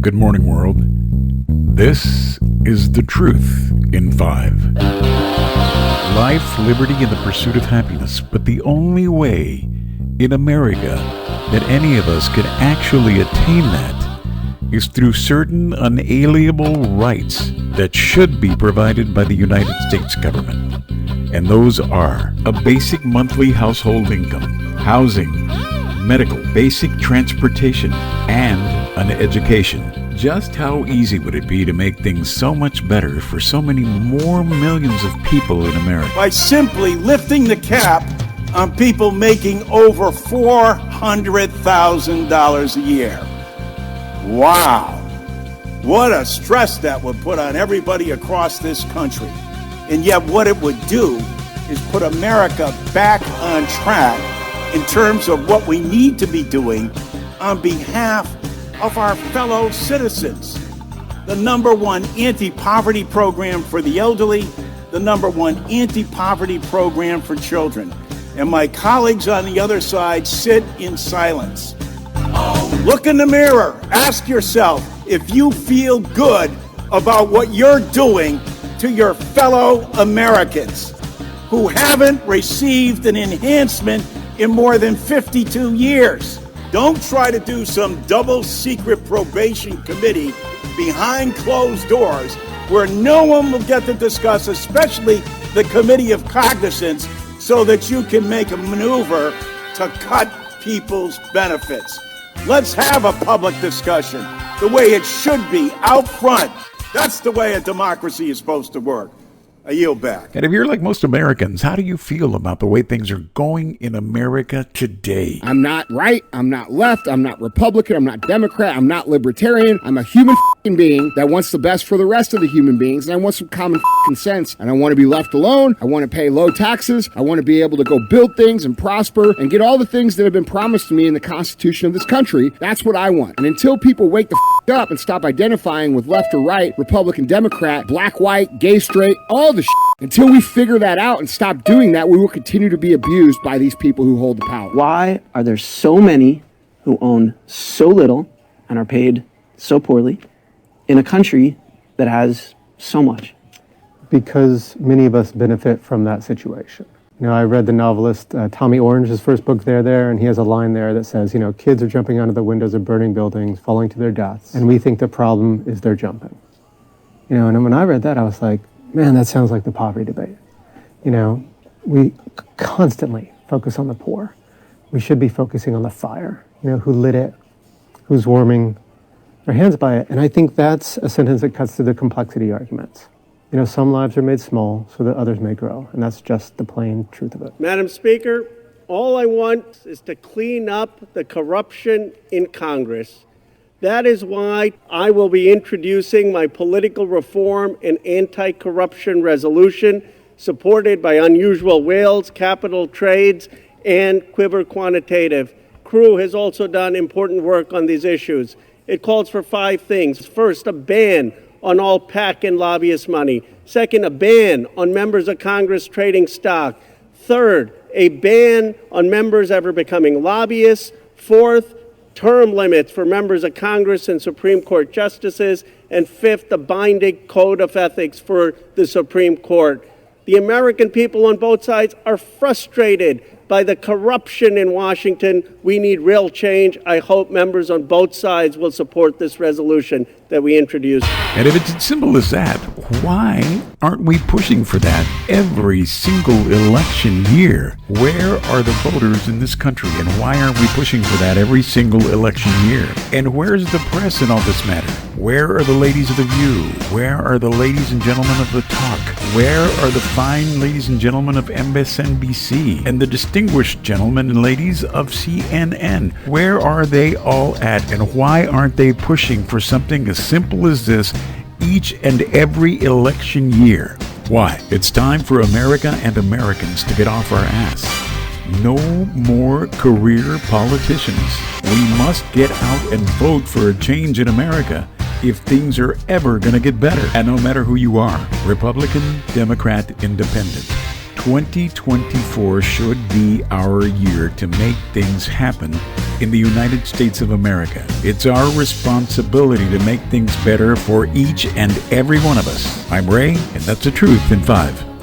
Good morning, world. This is The Truth in 5. Life, liberty, and the pursuit of happiness. But the only way in America that any of us could actually attain that is through certain unalienable rights that should be provided by the United States government. And those are a basic monthly household income, housing, medical, basic transportation, and an education. Just how easy would it be to make things so much better for so many more millions of people in America? By simply lifting the cap on people making over $400,000 a year. Wow. What a stress that would put on everybody across this country. And yet what it would do is put America back on track in terms of what we need to be doing on behalf of our fellow citizens. The number one anti-poverty program for the elderly, the number one anti-poverty program for children. And my colleagues on the other side sit in silence. Look in the mirror, ask yourself if you feel good about what you're doing to your fellow Americans who haven't received an enhancement in more than 52 years. Don't try to do some double secret probation committee behind closed doors where no one will get to discuss, especially the Committee of Cognizance, so that you can make a maneuver to cut people's benefits. Let's have a public discussion the way it should be, out front. That's the way a democracy is supposed to work. I yield back. And if you're like most Americans, how do you feel about the way things are going in America today? I'm not right, I'm not left, I'm not Republican, I'm not Democrat, I'm not Libertarian. I'm a human being that wants the best for the rest of the human beings, and I want some common sense, and I want to be left alone, I want to pay low taxes, I want to be able to go build things and prosper and get all the things that have been promised to me in the Constitution of this country. That's what I want. And until people wake the up and stop identifying with left or right, Republican, Democrat, black, white, gay, straight, all the until we figure that out and stop doing that, we will continue to be abused by these people who hold the power. Why are there so many who own so little and are paid so poorly in a country that has so much? Because many of us benefit from that situation. You know, I read the novelist Tommy Orange's first book, There, and he has a line there that says, you know, kids are jumping out of the windows of burning buildings, falling to their deaths, and we think the problem is they're jumping. You know, and when I read that, I was like, man, that sounds like the poverty debate. You know, we constantly focus on the poor. We should be focusing on the fire. You know, who lit it, who's warming their hands by it. And I think that's a sentence that cuts through the complexity arguments. You know, some lives are made small so that others may grow. And that's just the plain truth of it. Madam Speaker, all I want is to clean up the corruption in Congress. That is why I will be introducing my political reform and anti-corruption resolution supported by Unusual Whales, Capital Trades, and Quiver Quantitative. Crew has also done important work on these issues. It calls for 5 things. First, a ban on all PAC and lobbyist money. Second, a ban on members of Congress trading stock. Third, a ban on members ever becoming lobbyists. Fourth, term limits for members of Congress and Supreme Court justices, and fifth, a binding code of ethics for the Supreme Court. The American people on both sides are frustrated by the corruption in Washington. We need real change. I hope members on both sides will support this resolution that we introduced. And if it's as simple as that, why aren't we pushing for that every single election year? Where are the voters in this country, and why aren't we pushing for that every single election year? And where's the press in all this matter? Where are the ladies of The View? Where are the ladies and gentlemen of The Talk? Where are the fine ladies and gentlemen of MSNBC and the distinguished gentlemen and ladies of CNN? Where are they all at, and why aren't they pushing for something as simple as this each and every election year? Why? It's time for America and Americans to get off our ass. No more career politicians. We must get out and vote for a change in America if things are ever going to get better. And no matter who you are, Republican, Democrat, Independent, 2024 should be our year to make things happen in the United States of America. It's our responsibility to make things better for each and every one of us. I'm Ray, and that's the truth in 5.